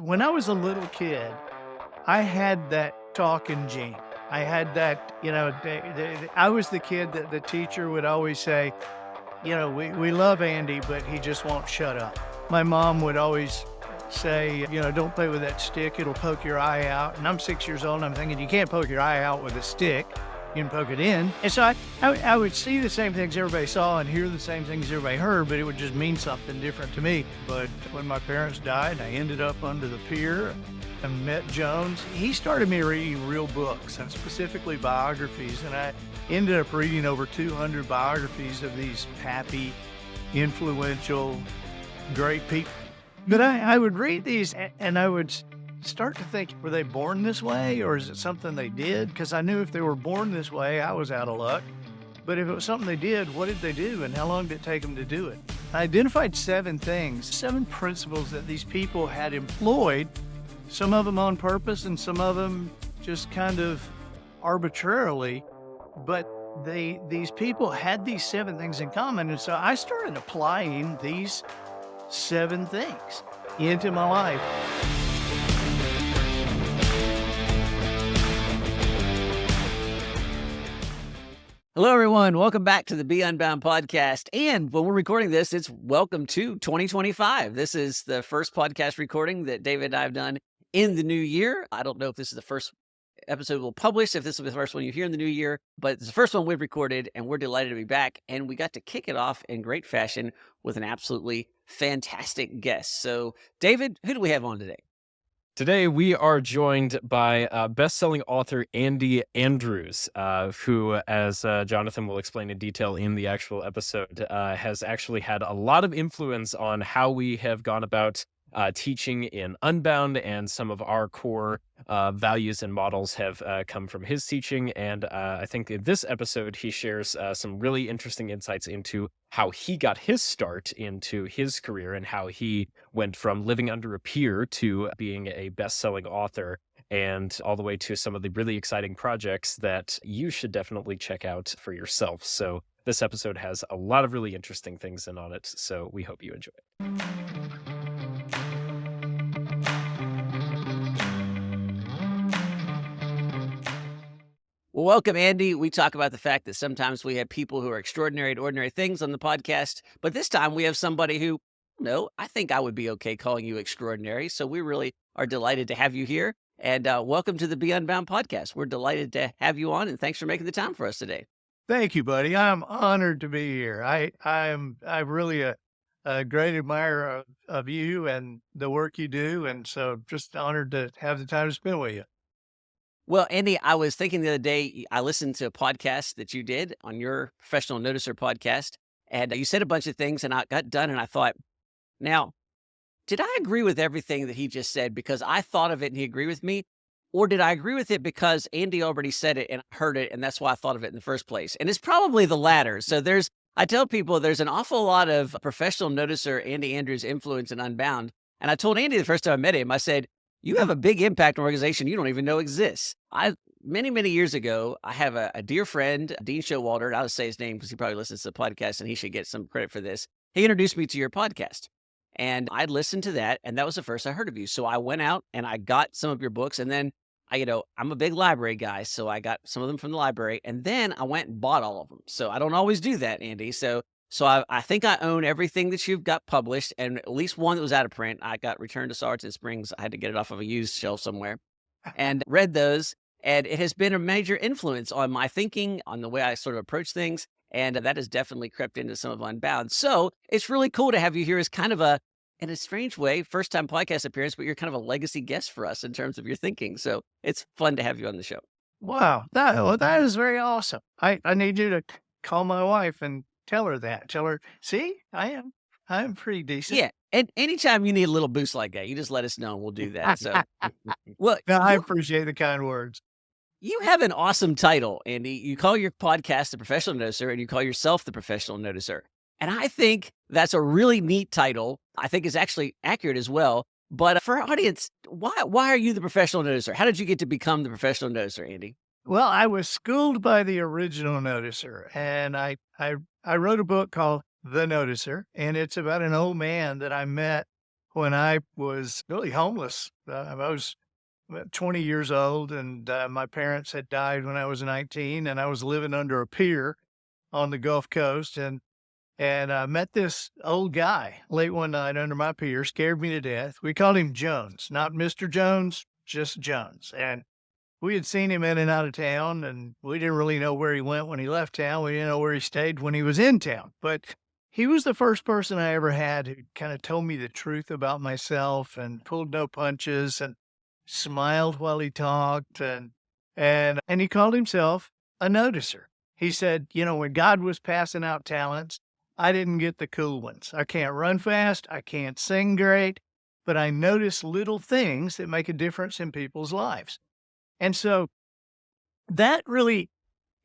When I was a little kid, I had that talking gene. I had that, I was the kid that the teacher would always say, we love Andy, but he just won't shut up. My mom would always say, don't play with that stick, it'll poke your eye out. And I'm 6 years old and I'm thinking, you can't poke your eye out with a stick. You can poke it in. And so I would see the same things everybody saw and hear the same things everybody heard, but it would just mean something different to me. But when my parents died, I ended up under the pier and met Jones. He started me reading real books, and specifically biographies, and I ended up reading over 200 biographies of these happy, influential, great people. But I would read these and I would start to think, were they born this way or is it something they did? Because I knew if they were born this way, I was out of luck. But if it was something they did, what did they do and how long did it take them to do it? I identified 7 things, 7 principles that these people had employed, some of them on purpose and some of them just kind of arbitrarily. But these people had these 7 things in common. And so I started applying these 7 things into my life. Hello, everyone. Welcome back to the Be Unbound podcast. And when we're recording this, it's welcome to 2025. This is the first podcast recording that David and I have done in the new year. I don't know if this is the first episode we'll publish, if this will be the first one you hear in the new year, but it's the first one we've recorded, and we're delighted to be back. And we got to kick it off in great fashion with an absolutely fantastic guest. So, David, who do we have on today? Today, we are joined by best-selling author Andy Andrews, who, as Jonathan will explain in detail in the actual episode, has actually had a lot of influence on how we have gone about teaching in Unbound, and some of our core values and models have come from his teaching. And I think in this episode, he shares some really interesting insights into how he got his start into his career and how he went from living under a pier to being a best-selling author, and all the way to some of the really exciting projects that you should definitely check out for yourself. So this episode has a lot of really interesting things in on it, so we hope you enjoy it. Well, welcome, Andy. We talk about the fact that sometimes we have people who are extraordinary at ordinary things on the podcast, but this time we have somebody who, I think I would be okay calling you extraordinary. So we really are delighted to have you here. And welcome to the Be Unbound podcast. We're delighted to have you on, and thanks for making the time for us today. Thank you, buddy. I'm honored to be here. I'm really a great admirer of you and the work you do, and so just honored to have the time to spend with you. Well, Andy, I was thinking the other day, I listened to a podcast that you did on your Professional Noticer podcast, and you said a bunch of things, and I got done, and I thought, now, did I agree with everything that he just said because I thought of it and he agreed with me? Or did I agree with it because Andy already said it and I heard it, and that's why I thought of it in the first place? And it's probably the latter. So I tell people there's an awful lot of Professional Noticer Andy Andrews influence in Unbound. And I told Andy the first time I met him, I said, you have a big impact on an organization you don't even know exists. Many, many years ago, I have a dear friend, Dean Showalter, and I'll just say his name because he probably listens to the podcast and he should get some credit for this. He introduced me to your podcast, and I'd listened to that, and that was the first I heard of you. So I went out and I got some of your books, and then I'm a big library guy, so I got some of them from the library, and then I went and bought all of them. So I don't always do that, Andy. So I think I own everything that you've got published, and at least one that was out of print. I got returned to Sargent Springs. I had to get it off of a used shelf somewhere, and read those. And it has been a major influence on my thinking, on the way I sort of approach things. And that has definitely crept into some of Unbound. So it's really cool to have you here as kind of in a strange way, first time podcast appearance, but you're kind of a legacy guest for us in terms of your thinking. So it's fun to have you on the show. Wow, that is very awesome. I need you to call my wife and tell her that. Tell her, see, I'm pretty decent. Yeah. And anytime you need a little boost like that, you just let us know and we'll do that. So, well, no, I appreciate the kind words. You have an awesome title, Andy. You call your podcast The Professional Noticer, and you call yourself The Professional Noticer. And I think that's a really neat title. I think it's actually accurate as well. But for our audience, why are you the Professional Noticer? How did you get to become the Professional Noticer, Andy? Well, I was schooled by the original Noticer, and I wrote a book called The Noticer, and it's about an old man that I met when I was really homeless. I was about 20 years old, and my parents had died when I was 19, and I was living under a pier on the Gulf Coast, and I met this old guy late one night under my pier, scared me to death. We called him Jones, not Mr. Jones, just Jones. And we had seen him in and out of town, and we didn't really know where he went when he left town. We didn't know where he stayed when he was in town. But he was the first person I ever had who kind of told me the truth about myself and pulled no punches and smiled while he talked. And he called himself a noticer. He said, when God was passing out talents, I didn't get the cool ones. I can't run fast. I can't sing great, but I notice little things that make a difference in people's lives. And so that really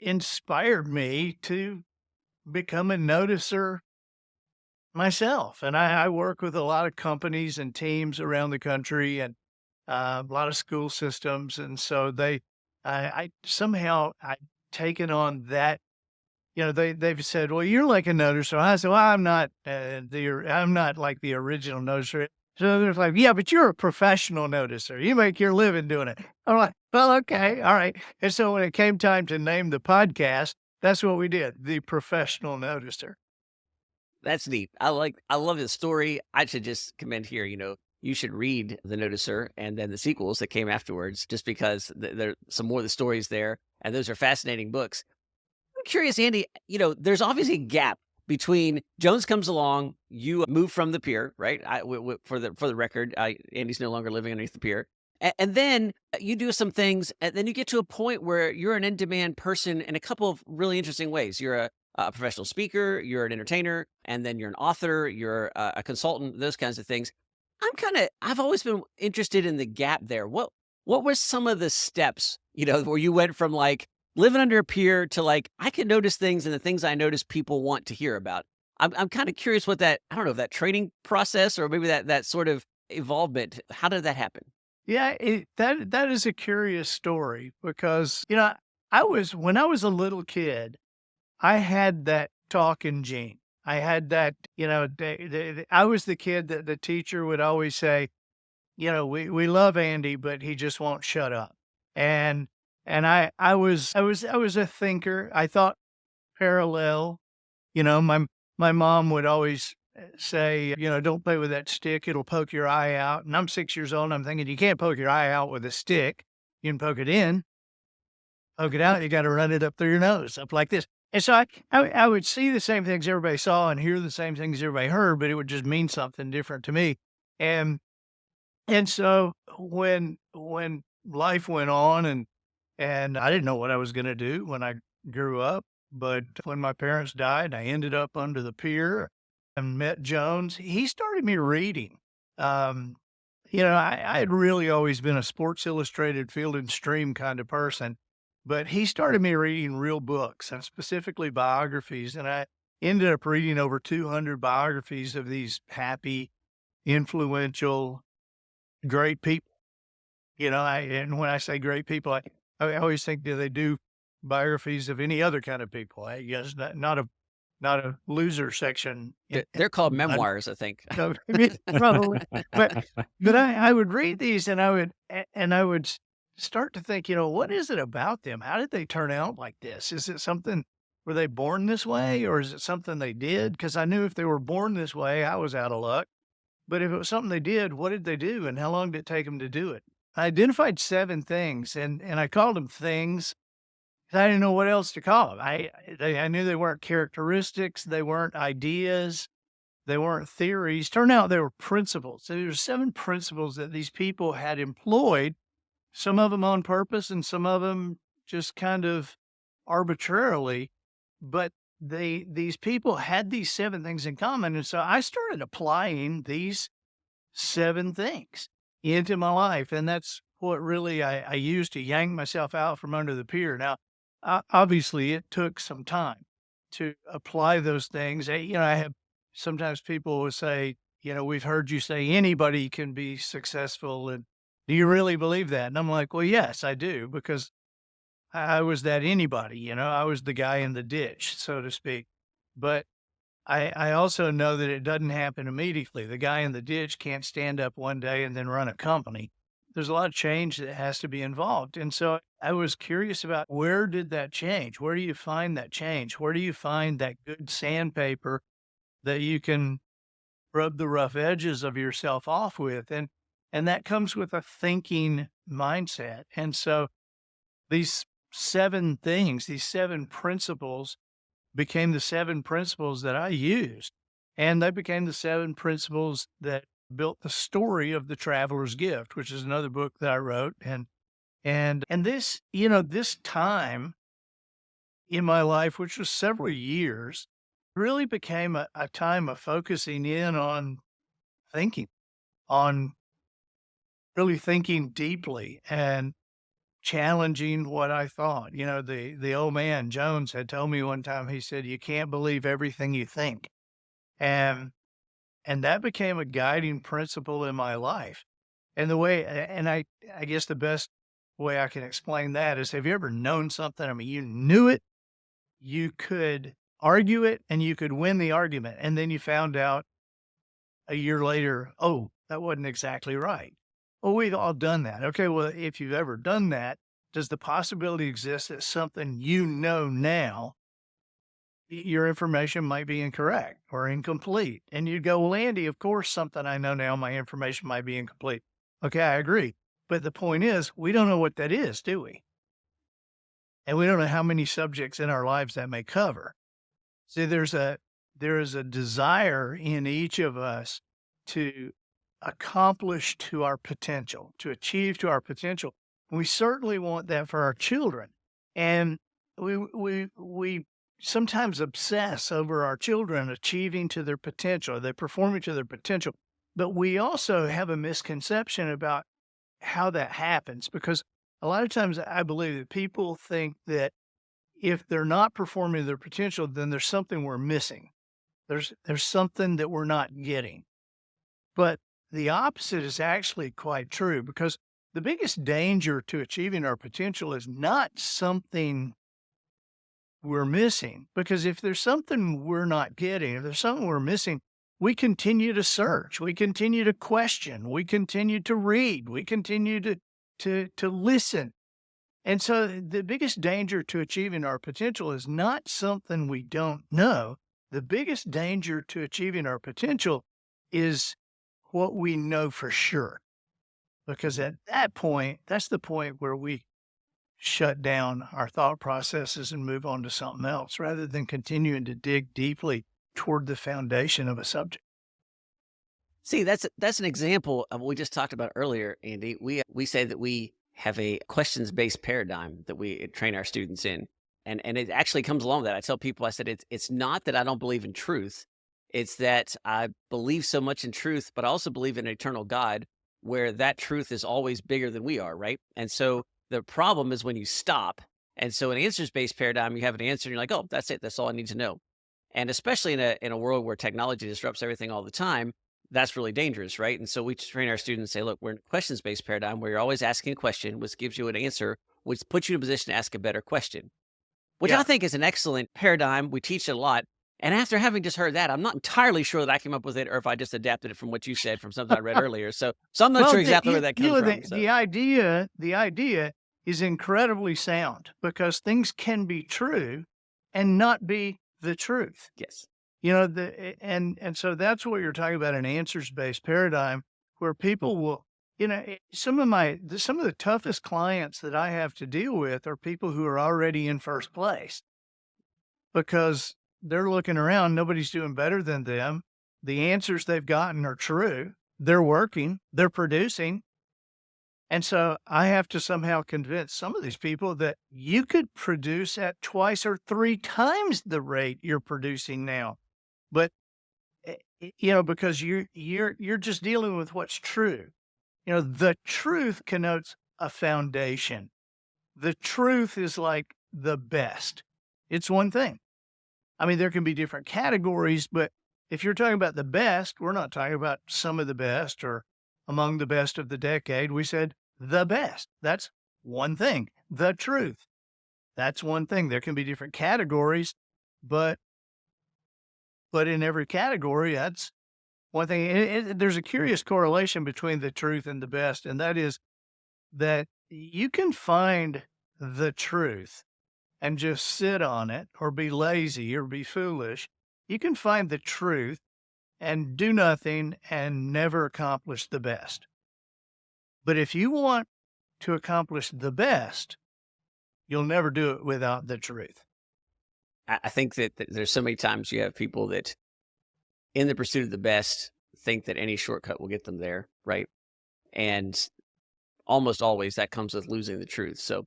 inspired me to become a noticer myself. And I work with a lot of companies and teams around the country and a lot of school systems. And so I somehow I taken on that. They've said, well, you're like a noticer. I said, well, I'm not like the original noticer. So they're like, yeah, but you're a professional noticer. You make your living doing it. I'm like, well, okay, all right. And so when it came time to name the podcast, that's what we did, the professional noticer. That's neat. I love the story. I should just commend here, you should read The Noticer and then the sequels that came afterwards, just because there's some more of the stories there. And those are fascinating books. I'm curious, Andy, there's obviously a gap between Jones comes along, you move from the pier, right? For the record, Andy's no longer living underneath the pier. And then you do some things, and then you get to a point where you're an in-demand person in a couple of really interesting ways. You're a professional speaker, you're an entertainer, and then you're an author, you're a consultant, those kinds of things. I've always been interested in the gap there. What were some of the steps, where you went from like living under a pier to like, I can notice things, and the things I notice people want to hear about. I'm kind of curious what I don't know, that training process or maybe that sort of involvement, how did that happen? Yeah, that is a curious story because, when I was a little kid, I had that talking gene. I had that, I was the kid that the teacher would always say, we love Andy, but he just won't shut up. And I was a thinker. I thought parallel. My mom would always say, don't play with that stick. It'll poke your eye out. And I'm 6 years old. And I'm thinking, you can't poke your eye out with a stick. You can poke it in, poke it out. You got to run it up through your nose, up like this. And so I would see the same things everybody saw and hear the same things everybody heard, but it would just mean something different to me. And and so when life went on and I didn't know what I was going to do when I grew up, but when my parents died, I ended up under the pier and met Jones. He started me reading. Um, I had really always been a Sports Illustrated Field and Stream kind of person, but he started me reading real books and specifically biographies. And I ended up reading over 200 biographies of these happy, influential, great people. And when I say great people, I always think, do they do biographies of any other kind of people? I guess not a loser section. They're called memoirs, I think. So, probably, but I would read these and I would start to think, what is it about them? How did they turn out like this? Is it something, were they born this way, or is it something they did? Because I knew if they were born this way, I was out of luck. But if it was something they did, what did they do, and how long did it take them to do it? I identified 7 things, and I called them things. I didn't know what else to call them. I knew they weren't characteristics, they weren't ideas, they weren't theories. Turned out they were principles. So there were 7 principles that these people had employed, some of them on purpose and some of them just kind of arbitrarily. But these people had these 7 things in common. And so I started applying these 7 things into my life. And that's what really I used to yank myself out from under the pier. Now, obviously, it took some time to apply those things. I have sometimes people will say, we've heard you say anybody can be successful. And do you really believe that? And I'm like, well, yes, I do, because I was that anybody, I was the guy in the ditch, so to speak. But I also know that it doesn't happen immediately. The guy in the ditch can't stand up one day and then run a company. There's a lot of change that has to be involved. And so I was curious about, where did that change? Where do you find that change? Where do you find that good sandpaper that you can rub the rough edges of yourself off with? And that comes with a thinking mindset. And so these 7 things, these 7 principles became the 7 principles that I used. And they became the 7 principles that built the story of The Traveler's Gift, which is another book that I wrote. And this, this time in my life, which was several years, really became a time of focusing in on thinking, on really thinking deeply and challenging what I thought. The old man Jones had told me one time, he said, "You can't believe everything you think." And that became a guiding principle in my life. And I guess the best way I can explain that is, have you ever known something? I mean, you knew it, you could argue it, and you could win the argument. And then you found out a year later, oh, that wasn't exactly right. Well, we've all done that. Okay, well, if you've ever done that, does the possibility exist that something you know now, your information might be incorrect or incomplete? And you'd go, "Well, Andy, of course, something I know now, my information might be incomplete." Okay, I agree. But the point is, we don't know what that is, do we? And we don't know how many subjects in our lives that may cover. See, there is a desire in each of us to accomplish to our potential, to achieve to our potential. We certainly want that for our children. And we sometimes obsess over our children achieving to their potential, they're performing to their potential. But we also have a misconception about how that happens, because a lot of times I believe that people think that if they're not performing to their potential, then there's something we're missing. There's something that we're not getting. But the opposite is actually quite true, because the biggest danger to achieving our potential is not something we're missing. Because if there's something we're not getting, if there's something we're missing, we continue to search, we continue to question, we continue to read, we continue to listen. And so the biggest danger to achieving our potential is not something we don't know. The biggest danger to achieving our potential is what we know for sure. Because at that point, that's the point where we shut down our thought processes and move on to something else, rather than continuing to dig deeply toward the foundation of a subject. See, that's an example of what we just talked about earlier, Andy. We say that we have a questions-based paradigm that we train our students in. And it actually comes along with that. I tell people, I said, it's not that I don't believe in truth. It's that I believe so much in truth, but I also believe in an eternal God, where that truth is always bigger than we are, right? And so the problem is when you stop. And so in an answers-based paradigm, you have an answer and you're like, oh, that's it. That's all I need to know. And especially in a world where technology disrupts everything all the time, that's really dangerous, right? And so we train our students and say, look, we're in a questions-based paradigm where you're always asking a question, which gives you an answer, which puts you in a position to ask a better question, which Yeah. I think is an excellent paradigm. We teach it a lot. And after having just heard that, I'm not entirely sure that I came up with it, or if I just adapted it from what you said from something I read earlier. So I'm not sure exactly where that comes from. So. The idea is incredibly sound, because things can be true and not be the truth. Yes. And so that's what you're talking about, an answers-based paradigm, where people will, some of the toughest clients that I have to deal with are people who are already in first place, because they're looking around, nobody's doing better than them. The answers they've gotten are true. They're working, they're producing. And so I have to somehow convince some of these people that you could produce at 2 or 3 times the rate you're producing now. But because you're just dealing with what's true. The truth connotes a foundation. The truth is like the best. It's one thing. I mean, there can be different categories, but if you're talking about the best, we're not talking about some of the best or among the best of the decade. We said the best. That's one thing. The truth. That's one thing. There can be different categories, but But in every category, that's one thing. There's a curious correlation between the truth and the best, and that is that you can find the truth and just sit on it or be lazy or be foolish. You can find the truth and do nothing and never accomplish the best. But if you want to accomplish the best, you'll never do it without the truth. I think that there's so many times you have people that, in the pursuit of the best, think that any shortcut will get them there, right? And almost always that comes with losing the truth. So,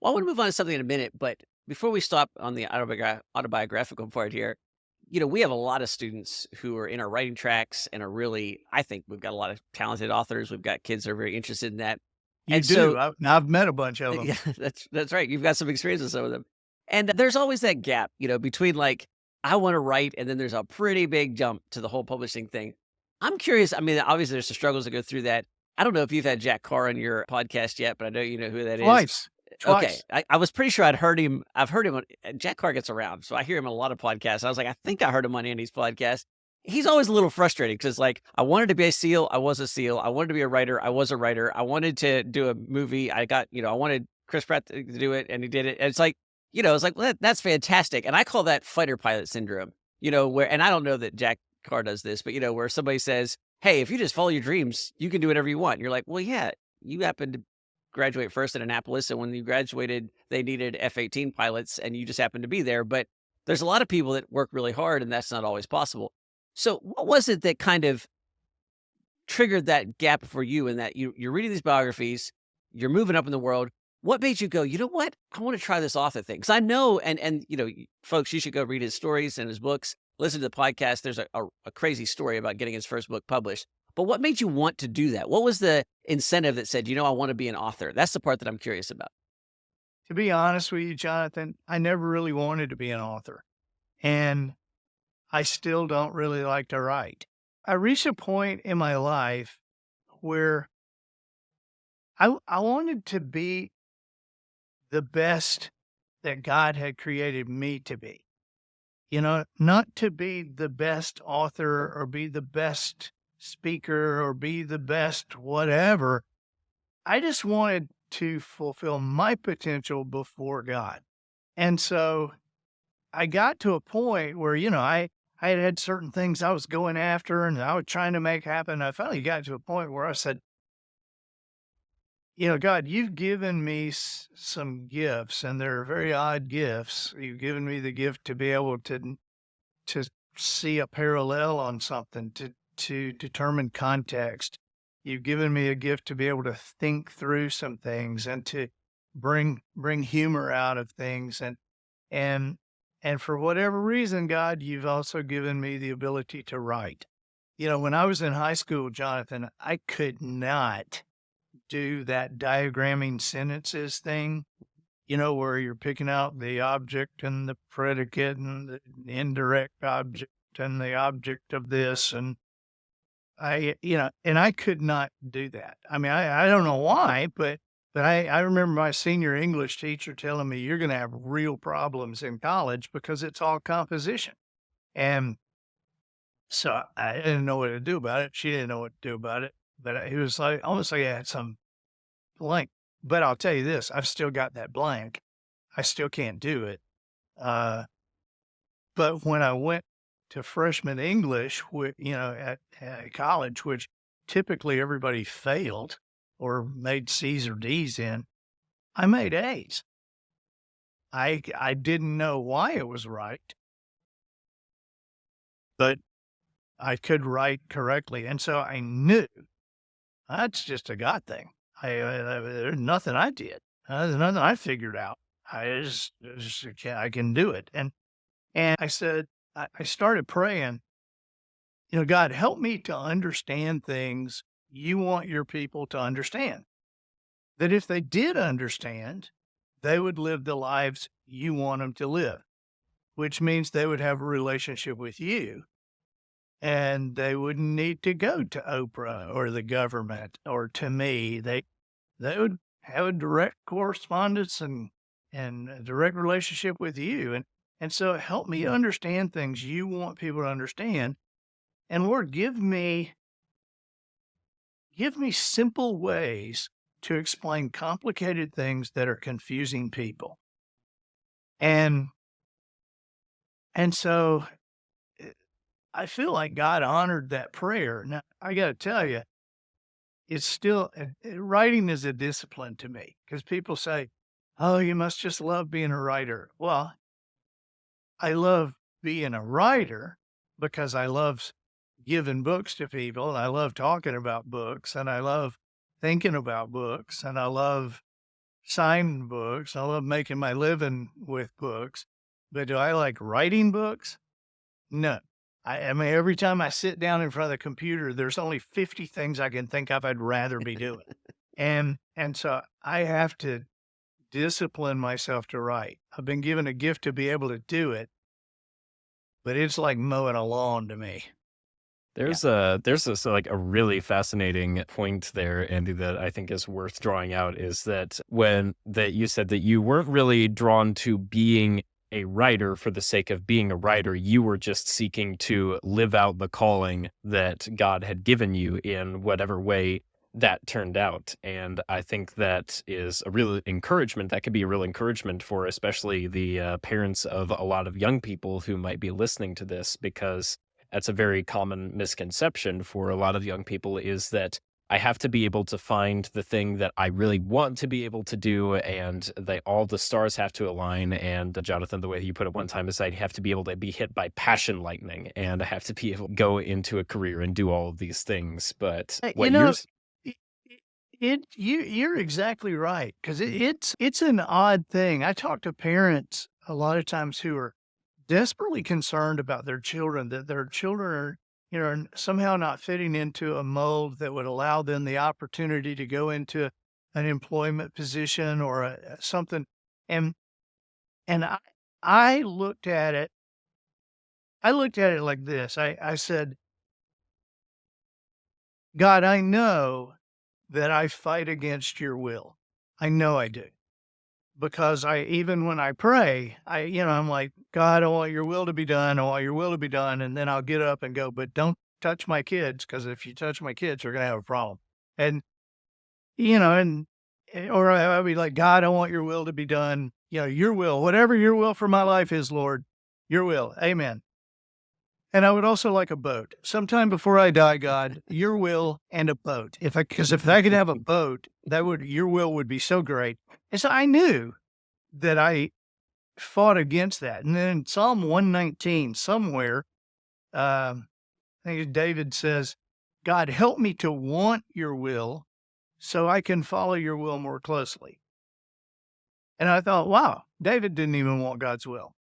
well, I want to move on to something in a minute, but before we stop on the autobiographical part here, we have a lot of students who are in our writing tracks and are really, I think we've got a lot of talented authors. We've got kids that are very interested in that. You And do. so, I've met a bunch of them. yeah, that's right. You've got some experience with some of them. And there's always that gap, between like, I want to write, and then there's a pretty big jump to the whole publishing thing. I'm curious. I mean, obviously there's some struggles to go through that. I don't know if you've had Jack Carr on your podcast yet, but I know you know who that is. Twice. Okay. I was pretty sure I've heard him on Jack Carr gets around. So I hear him on a lot of podcasts. I was like, I think I heard him on Andy's podcast. He's always a little frustrated because like, I wanted to be a SEAL. I was a SEAL. I wanted to be a writer. I was a writer. I wanted to do a movie. I wanted Chris Pratt to do it, and he did it. And it's like, well, that's fantastic. And I call that fighter pilot syndrome, and I don't know that Jack Carr does this, but where somebody says, hey, if you just follow your dreams, you can do whatever you want. And you're like, well, yeah, you happened to graduate first at Annapolis, and when you graduated, they needed F-18 pilots, and you just happened to be there. But there's a lot of people that work really hard, and that's not always possible. So what was it that kind of triggered that gap for you in that you're reading these biographies, you're moving up in the world? What made you go, you know what? I want to try this author thing. Because I know, and folks, you should go read his stories and his books, listen to the podcast. There's a crazy story about getting his first book published. But what made you want to do that? What was the incentive that said, I want to be an author? That's the part that I'm curious about. To be honest with you, Jonathan, I never really wanted to be an author. And I still don't really like to write. I reached a point in my life where I wanted to be the best that God had created me to be. Not to be the best author or be the best speaker or be the best whatever. I just wanted to fulfill my potential before God. And so I got to a point where, I had certain things I was going after and I was trying to make happen. I finally got to a point where I said, God, you've given me some gifts, and they're very odd gifts. You've given me the gift to be able to see a parallel on something, to determine context. You've given me a gift to be able to think through some things and to bring humor out of things. And for whatever reason, God, you've also given me the ability to write. When I was in high school, Jonathan, I could not do that diagramming sentences thing, where you're picking out the object and the predicate and the indirect object and the object of this. And I could not do that. I mean, I don't know why, but I remember my senior English teacher telling me, you're going to have real problems in college because it's all composition. And so I didn't know what to do about it. She didn't know what to do about it. But it was like almost like I had some blank. But I'll tell you this, I've still got that blank. I still can't do it. But when I went to freshman English, at college, which typically everybody failed or made C's or D's in, I made A's. I didn't know why it was right, but I could write correctly. And so I knew that's just a God thing. There's nothing I did. There's nothing I figured out. I can do it. And I said, I started praying, God, help me to understand things you want your people to understand. That if they did understand, they would live the lives you want them to live, which means they would have a relationship with you. And they wouldn't need to go to Oprah or the government or to me. They would have a direct correspondence and a direct relationship with you. And so help me understand things you want people to understand. And Lord, give me simple ways to explain complicated things that are confusing people. And and so I feel like God honored that prayer. Now, I got to tell you, it's still writing is a discipline to me because people say, "Oh, you must just love being a writer." Well, I love being a writer because I love giving books to people, and I love talking about books, and I love thinking about books, and I love signing books. I love making my living with books. But do I like writing books? No. I mean, every time I sit down in front of the computer, there's only 50 things I can think of I'd rather be doing. And so I have to discipline myself to write. I've been given a gift to be able to do it, but it's like mowing a lawn to me. Yeah. There's like a really fascinating point there, Andy, that I think is worth drawing out is that when that you said that you weren't really drawn to being a writer for the sake of being a writer, you were just seeking to live out the calling that God had given you in whatever way that turned out. And I think that is a real encouragement. That could be a real encouragement for especially the parents of a lot of young people who might be listening to this, because that's a very common misconception for a lot of young people, is that I have to be able to find the thing that I really want to be able to do, and all the stars have to align. And Jonathan, the way you put it one time is I have to be able to be hit by passion lightning, and I have to be able to go into a career and do all of these things. But You what know, yours? you're exactly right because it's an odd thing. I talk to parents a lot of times who are desperately concerned about their children, that their children are, somehow not fitting into a mold that would allow them the opportunity to go into an employment position or something. And and I looked at it. I looked at it like this. I said, God, I know that I fight against your will. I know I do. Because even when I pray, I'm like, God, I want your will to be done. I want your will to be done. And then I'll get up and go, but don't touch my kids. Cause if you touch my kids, you're going to have a problem. And, or I'll be like, God, I want your will to be done. Your will, whatever your will for my life is, Lord, your will. Amen. And I would also like a boat. Sometime before I die, God, your will and a boat. Because if I could have a boat, your will would be so great. And so I knew that I fought against that. And then Psalm 119, somewhere, I think David says, God, help me to want your will so I can follow your will more closely. And I thought, wow, David didn't even want God's will.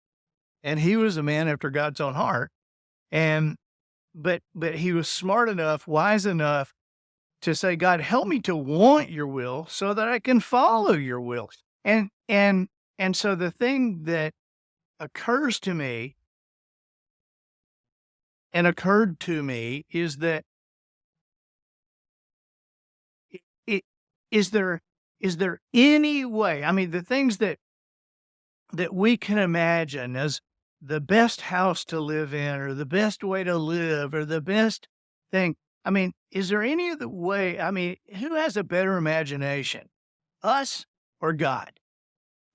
And he was a man after God's own heart. But he was smart enough, wise enough to say, God, help me to want your will so that I can follow your will. And so the thing that occurred to me is that is there any way, I mean, the things that we can imagine as the best house to live in or the best way to live or the best thing. I mean, is there any other way? I mean, who has a better imagination, us or God?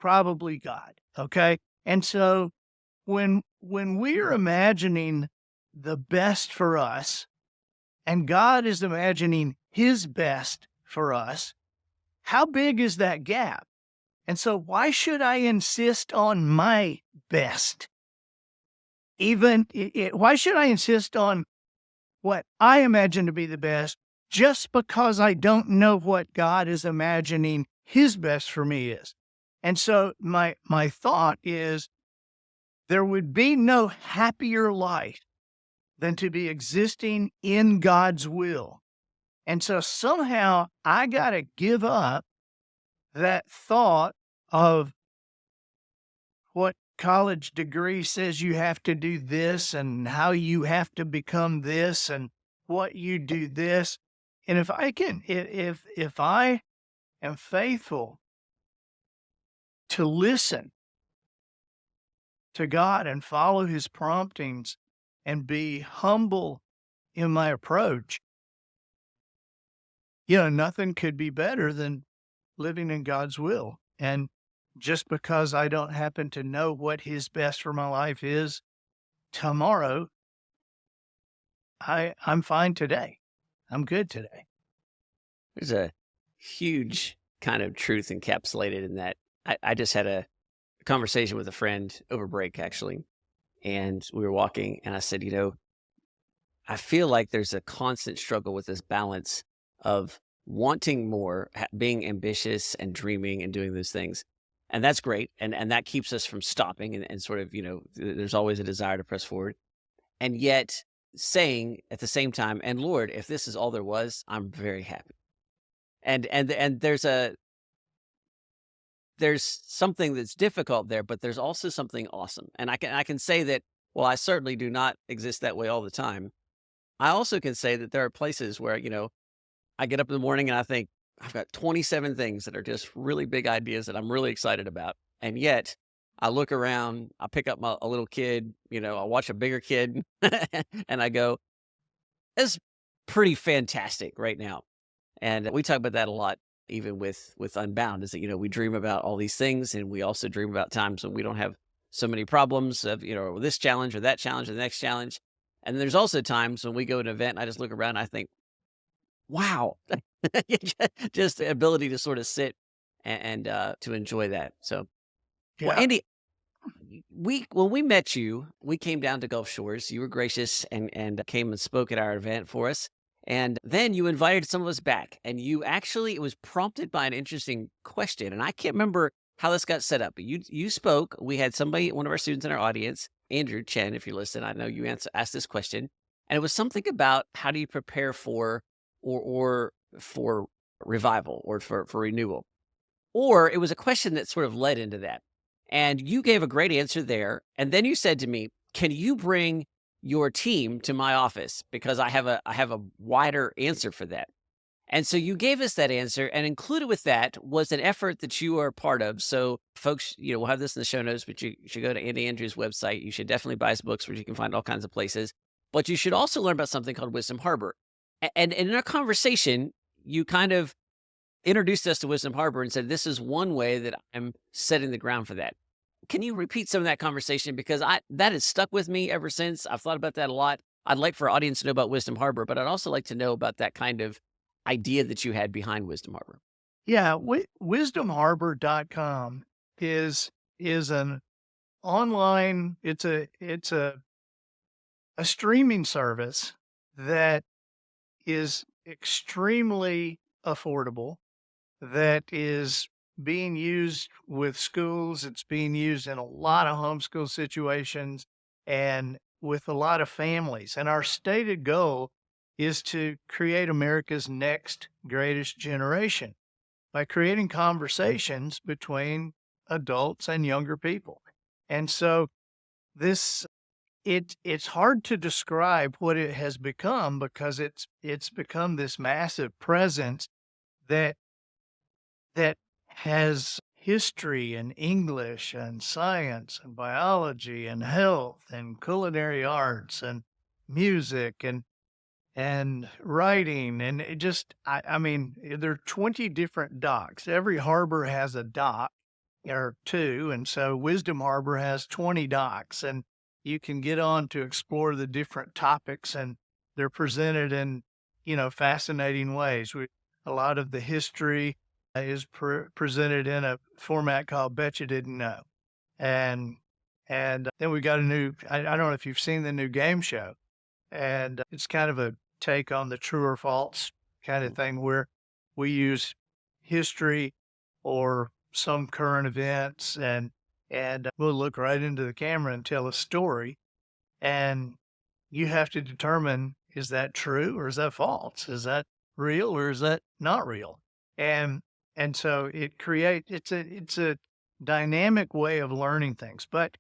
Probably God. Okay. And so when we're imagining the best for us and God is imagining his best for us, how big is that gap? And so why should I insist on my best? Why should I insist on what I imagine to be the best just because I don't know what God is imagining his best for me is? And so my thought is there would be no happier life than to be existing in God's will. And so somehow I got to give up that thought of what college degree says you have to do this and how you have to become this and what you do this. And if I am faithful to listen to God and follow his promptings and be humble in my approach, nothing could be better than living in God's will. And just because I don't happen to know what his best for my life is tomorrow, I'm fine today. I'm good today. There's a huge kind of truth encapsulated in that. I just had a conversation with a friend over break, actually, and we were walking, and I said, I feel like there's a constant struggle with this balance of wanting more, being ambitious and dreaming and doing those things. And that's great. And that keeps us from stopping and sort of, there's always a desire to press forward. And yet saying at the same time, and Lord, if this is all there was, I'm very happy. And there's something that's difficult there, but there's also something awesome. And I can say that, well, I certainly do not exist that way all the time. I also can say that there are places where, I get up in the morning and I think I've got 27 things that are just really big ideas that I'm really excited about. And yet I look around, I pick up a little kid, I watch a bigger kid and I go, it's pretty fantastic right now. And we talk about that a lot, even with Unbound, is that, we dream about all these things, and we also dream about times when we don't have so many problems of, this challenge or that challenge or the next challenge. And there's also times when we go to an event and I just look around and I think, wow, just the ability to sort of sit and to enjoy that. So, well, Yeah. Andy, when we met you, we came down to Gulf Shores. You were gracious and came and spoke at our event for us. And then you invited some of us back, and it was prompted by an interesting question. And I can't remember how this got set up, but you spoke. We had one of our students in our audience, Andrew Chen, if you listen, I know you asked this question. And it was something about how do you prepare for or for revival or for renewal? Or it was a question that sort of led into that. And you gave a great answer there. And then you said to me, can you bring your team to my office? Because I have a wider answer for that. And so you gave us that answer, and included with that was an effort that you are a part of. So folks, we'll have this in the show notes, but you should go to Andy Andrews' website. You should definitely buy his books, where you can find all kinds of places. But you should also learn about something called Wisdom Harbor. And in our conversation, you kind of introduced us to Wisdom Harbor and said, this is one way that I'm setting the ground for that. Can you repeat some of that conversation? Because that has stuck with me ever since. I've thought about that a lot. I'd like for our audience to know about Wisdom Harbor, but I'd also like to know about that kind of idea that you had behind Wisdom Harbor. Yeah. Wisdomharbor.com is an online, it's a streaming service that is extremely affordable, that is being used with schools. It's being used in a lot of homeschool situations and with a lot of families. And our stated goal is to create America's next greatest generation by creating conversations between adults and younger people. And so it's hard to describe what it has become, because it's become this massive presence that has history and English and science and biology and health and culinary arts and music and writing. And it just, I mean, there are 20 different docks. Every harbor has a dock or two. And so Wisdom Harbor has 20 docks, and you can get on to explore the different topics, and they're presented in, fascinating ways. A lot of the history is presented in a format called Bet You Didn't Know. And then we got a new, I don't know if you've seen the new game show, and it's kind of a take on the true or false kind of thing, where we use history or some current events, and we'll look right into the camera and tell a story, and you have to determine, is that true or is that false? Is that real or is that not real? And so it's a dynamic way of learning things. But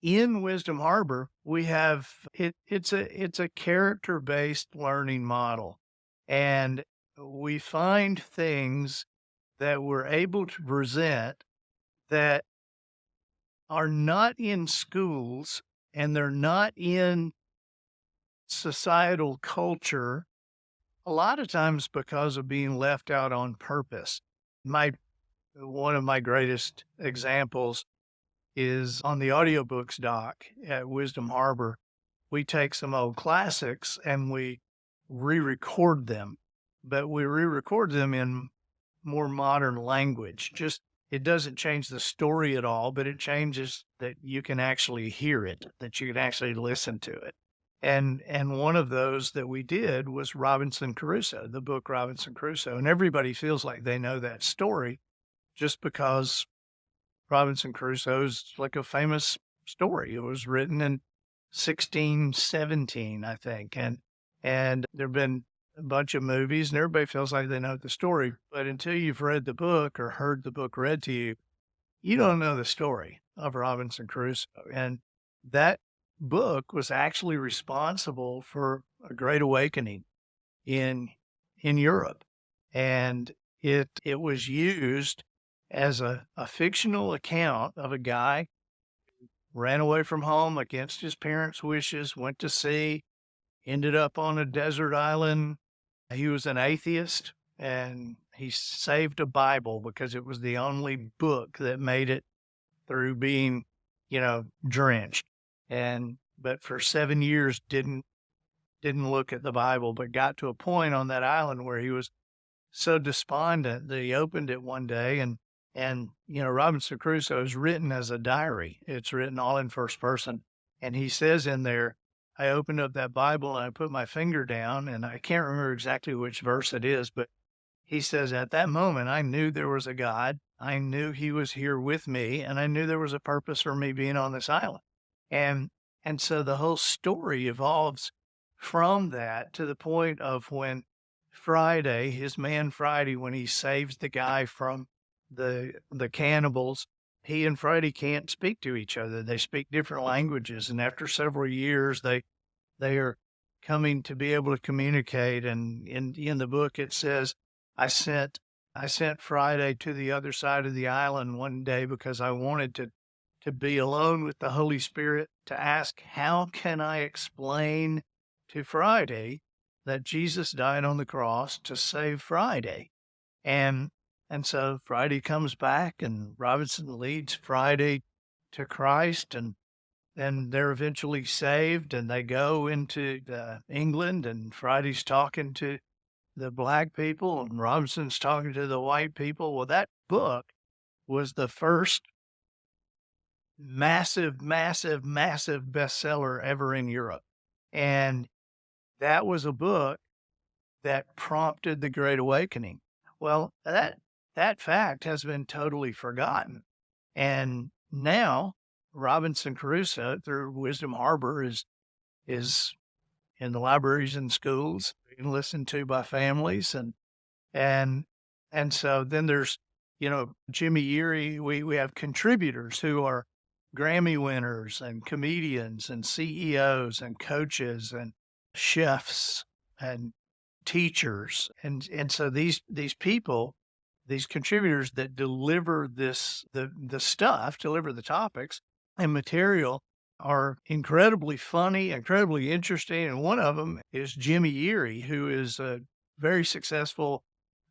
in Wisdom Harbor, we have it's a character-based learning model, and we find things that we're able to present that are not in schools and they're not in societal culture, a lot of times because of being left out on purpose. My One of my greatest examples is on the audiobooks dock at Wisdom Harbor. We take some old classics and we re-record them, but we re-record them in more modern language. Just it doesn't change the story at all, but it changes that you can actually hear it, that you can actually listen to it. And one of those that we did was Robinson Crusoe, the book Robinson Crusoe. And everybody feels like they know that story just because Robinson Crusoe is like a famous story. It was written in 1617, I think. And there've been a bunch of movies and everybody feels like they know the story. But until you've read the book or heard the book read to you, you don't know the story of Robinson Crusoe. And that book was actually responsible for a great awakening in Europe. And it was used as a fictional account of a guy who ran away from home against his parents' wishes, went to sea, ended up on a desert island. He was an atheist and he saved a Bible because it was the only book that made it through being, drenched. But for 7 years didn't look at the Bible, but got to a point on that island where he was so despondent that he opened it one day and Robinson Crusoe is written as a diary. It's written all in first person. And he says in there, I opened up that Bible and I put my finger down, and I can't remember exactly which verse it is, but he says, at that moment, I knew there was a God. I knew he was here with me, and I knew there was a purpose for me being on this island. And so the whole story evolves from that to the point of when Friday, his man Friday, when he saves the guy from the cannibals, he and Friday can't speak to each other. They speak different languages, and after several years, they are coming to be able to communicate. And in the book, it says, I sent Friday to the other side of the island one day because I wanted to be alone with the Holy Spirit to ask, how can I explain to Friday that Jesus died on the cross to save Friday? And so Friday comes back and Robinson leads Friday to Christ, and then they're eventually saved and they go into England, and Friday's talking to the black people and Robinson's talking to the white people. Well, that book was the first massive bestseller ever in Europe. And that was a book that prompted the Great Awakening. Well, that fact has been totally forgotten. And now Robinson Crusoe through Wisdom Harbor is in the libraries and schools, being listened to by families. And so then there's, Jimmy Erie, we have contributors who are Grammy winners and comedians and CEOs and coaches and chefs and teachers. And so these people, these contributors that deliver the stuff, deliver the topics and material, are incredibly funny, incredibly interesting. And one of them is Jimmy Erie, who is a very successful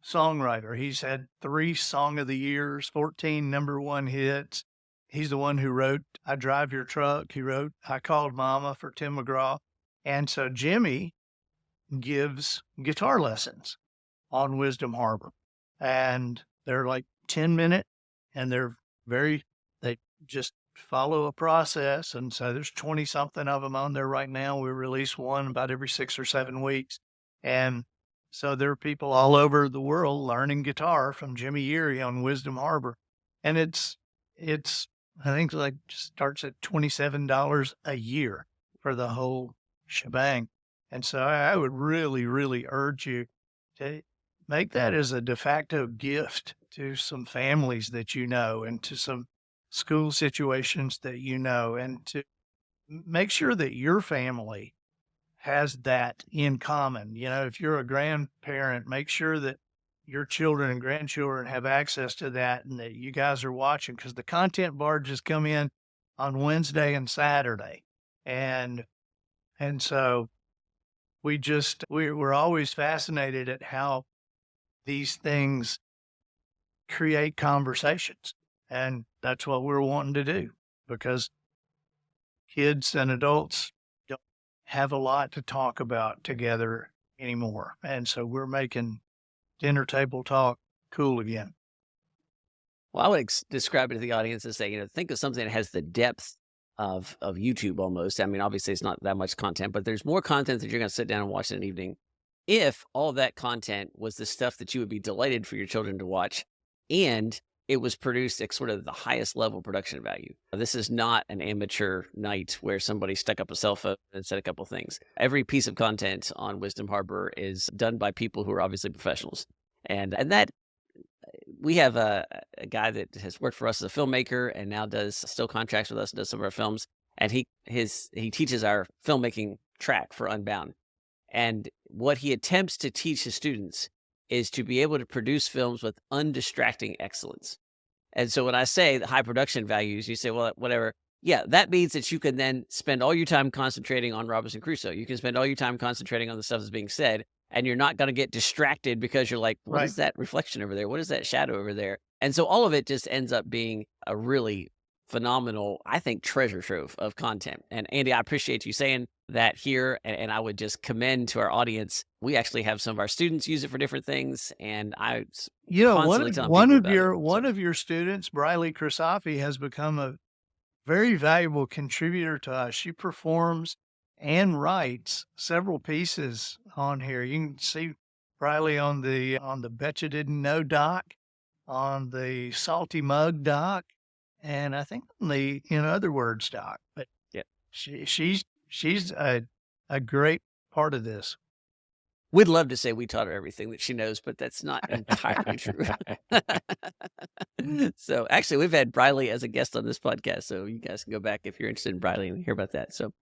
songwriter. He's had 3 Song of the Years, 14 #1 hits. He's the one who wrote I Drive Your Truck. He wrote I Called Mama for Tim McGraw. And so Jimmy gives guitar lessons on Wisdom Harbor. And they're like 10-minute, and they just follow a process. And so there's 20 something of them on there right now. We release one about every 6 or 7 weeks. And so there are people all over the world learning guitar from Jimmy Erie on Wisdom Harbor. And it's I think like starts at $27 a year for the whole shebang. And so I would really, really urge you to make that as a de facto gift to some families that you know and to some school situations that you know, and to make sure that your family has that in common. If you're a grandparent, make sure that your children and grandchildren have access to that and that you guys are watching, because the content barges come in on Wednesday and Saturday. And so we're always fascinated at how these things create conversations. And that's what we're wanting to do, because kids and adults don't have a lot to talk about together anymore. And so we're making dinner table talk cool again. Well, I would describe it to the audience and say, think of something that has the depth of YouTube almost. I mean, obviously it's not that much content, but there's more content that you're going to sit down and watch in an evening. If all that content was the stuff that you would be delighted for your children to watch, and it was produced at sort of the highest level production value. This is not an amateur night where somebody stuck up a cell phone and said a couple things. Every piece of content on Wisdom Harbor is done by people who are obviously professionals. And that we have a guy that has worked for us as a filmmaker and now does still contracts with us and does some of our films. And he teaches our filmmaking track for Unbound. And what he attempts to teach his students is to be able to produce films with undistracting excellence. And so when I say the high production values, you say, well, whatever. Yeah, that means that you can then spend all your time concentrating on Robinson Crusoe. You can spend all your time concentrating on the stuff that's being said, and you're not going to get distracted because you're like, what is that reflection over there? What is that shadow over there? And so all of it just ends up being a really phenomenal, I think, treasure trove of content. And Andy, I appreciate you saying that here. And I would just commend to our audience. We actually have some of our students use it for different things. And I, one of your students, Briley Krisafi, has become a very valuable contributor to us. She performs and writes several pieces on here. You can see Briley on the Betcha Didn't Know doc, on the Salty Mug doc, and I think on the In Other Words doc. But yeah, she's a great part of this. We'd love to say we taught her everything that she knows, but that's not entirely true. So actually, we've had Briley as a guest on this podcast, so you guys can go back if you're interested in Briley and hear about that. So,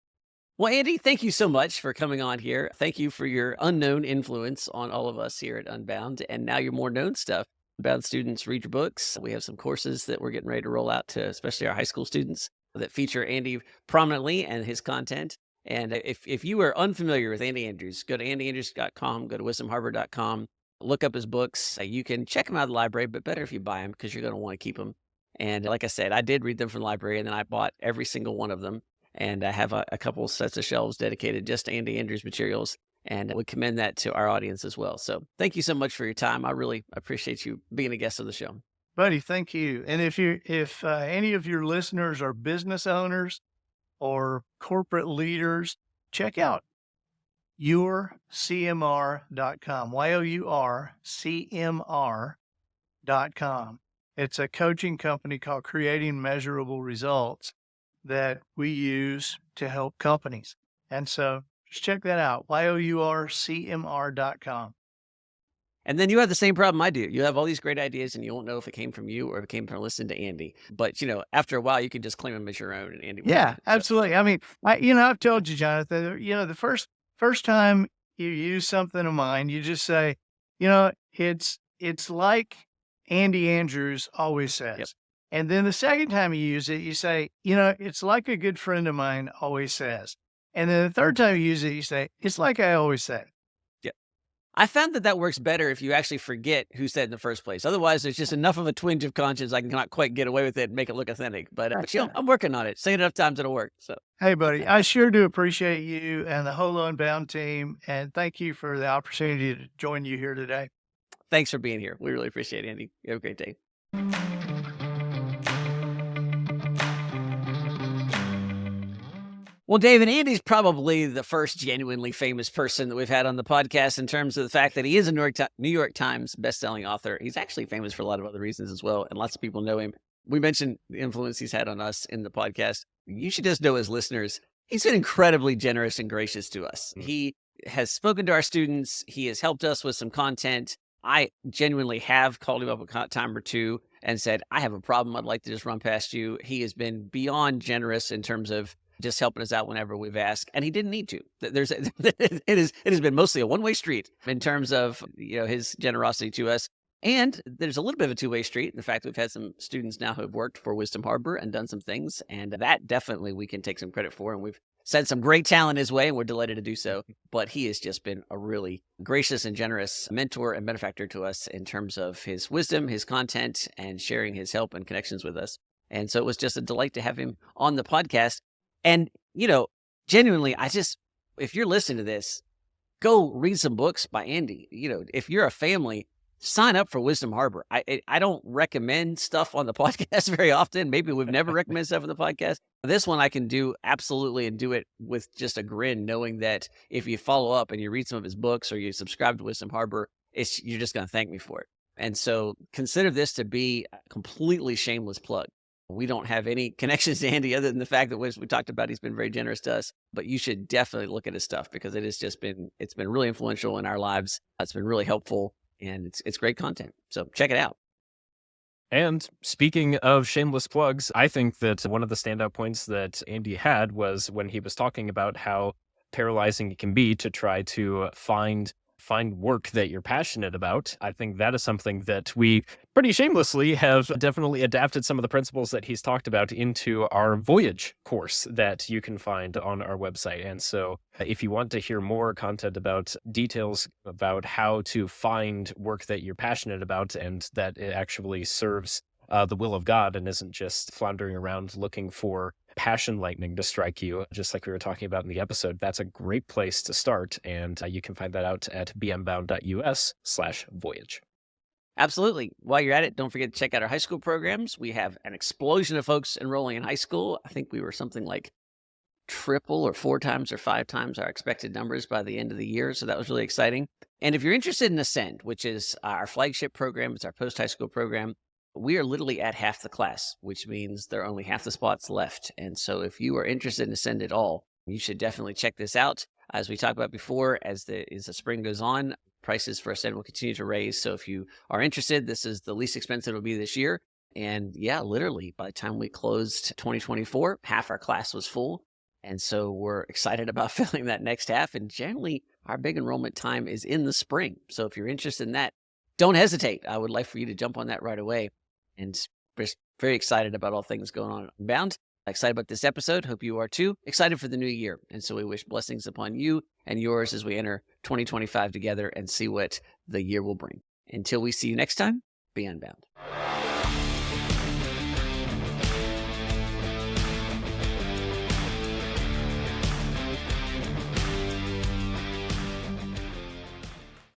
well, Andy, thank you so much for coming on here. Thank you for your unknown influence on all of us here at Unbound, and now your more known stuff. Unbound students, read your books. We have some courses that we're getting ready to roll out to especially our high school students that feature Andy prominently and his content. And if you are unfamiliar with Andy Andrews, go to andyandrews.com, go to wisdomharbor.com, look up his books. You can check them out of the library, but better if you buy them because you're going to want to keep them. And like I said, I did read them from the library, and then I bought every single one of them. And I have a couple sets of shelves dedicated just to Andy Andrews materials. And I would commend that to our audience as well. So thank you so much for your time. I really appreciate you being a guest on the show. Buddy, thank you. And if any of your listeners are business owners or corporate leaders, check out yourcmr.com, yourcmr.com. It's a coaching company called Creating Measurable Results that we use to help companies. And so just check that out, yourcmr.com. And then you have the same problem I do. You have all these great ideas and you won't know if it came from you or if it came from listening to Andy. But, after a while, you can just claim them as your own. And Andy, yeah, absolutely. I mean, I've told you, Jonathan, the first time you use something of mine, you just say, it's like Andy Andrews always says. Yep. And then the second time you use it, you say, it's like a good friend of mine always says. And then the third time you use it, you say, it's like I always say. Yeah. I found that works better if you actually forget who said it in the first place. Otherwise, there's just enough of a twinge of conscience. I cannot quite get away with it and make it look authentic. But I'm working on it. Say it enough times, it'll work. So, hey, buddy, I sure do appreciate you and the whole Unbound team. And thank you for the opportunity to join you here today. Thanks for being here. We really appreciate it, Andy. You have a great day. Well, David, Andy's probably the first genuinely famous person that we've had on the podcast in terms of the fact that he is a New York Times bestselling author. He's actually famous for a lot of other reasons as well, and lots of people know him. We mentioned the influence he's had on us in the podcast. You should just know as listeners, he's been incredibly generous and gracious to us. He has spoken to our students. He has helped us with some content. I genuinely have called him up a time or two and said, I have a problem I'd like to just run past you. He has been beyond generous in terms of just helping us out whenever we've asked, and he didn't need to. It has been mostly a one-way street in terms of his generosity to us. And there's a little bit of a two-way street. In fact, we've had some students now who have worked for Wisdom Harbor and done some things, and that definitely we can take some credit for. And we've sent some great talent his way, and we're delighted to do so. But he has just been a really gracious and generous mentor and benefactor to us in terms of his wisdom, his content, and sharing his help and connections with us. And so it was just a delight to have him on the podcast. And, genuinely, if you're listening to this, go read some books by Andy. If you're a family, sign up for Wisdom Harbor. I don't recommend stuff on the podcast very often. Maybe we've never recommended stuff on the podcast. This one I can do absolutely, and do it with just a grin, knowing that if you follow up and you read some of his books or you subscribe to Wisdom Harbor, you're just going to thank me for it. And so consider this to be a completely shameless plug. We don't have any connections to Andy other than the fact that we talked about he's been very generous to us, but you should definitely look at his stuff because it's been really influential in our lives. It's been really helpful. And it's great content. So check it out. And speaking of shameless plugs, I think that one of the standout points that Andy had was when he was talking about how paralyzing it can be to try to find work that you're passionate about. I think that is something that we pretty shamelessly have definitely adapted some of the principles that he's talked about into our Voyage course that you can find on our website. And so if you want to hear more content about details about how to find work that you're passionate about and that it actually serves the will of God and isn't just floundering around looking for passion lightning to strike you, just like we were talking about in the episode, that's a great place to start. And you can find that out at bmbound.us/voyage. Absolutely. While you're at it, don't forget to check out our high school programs. We have an explosion of folks enrolling in high school. I think we were something like triple or 4 times or 5 times our expected numbers by the end of the year. So that was really exciting. And if you're interested in Ascend, which is our flagship program, it's our post-high school program, we are literally at half the class, which means there are only half the spots left. And so if you are interested in Ascend at all, you should definitely check this out. As we talked about before, as the spring goes on, prices for Ascend will continue to raise. So if you are interested, this is the least expensive it'll be this year. And yeah, literally by the time we closed 2024, half our class was full. And so we're excited about filling that next half. And generally, our big enrollment time is in the spring. So if you're interested in that, don't hesitate. I would like for you to jump on that right away. And just very excited about all things going on at Bound. Excited about this episode. Hope you are too. Excited for the new year. And so we wish blessings upon you and yours as we enter 2025 together and see what the year will bring. Until we see you next time, be unbound.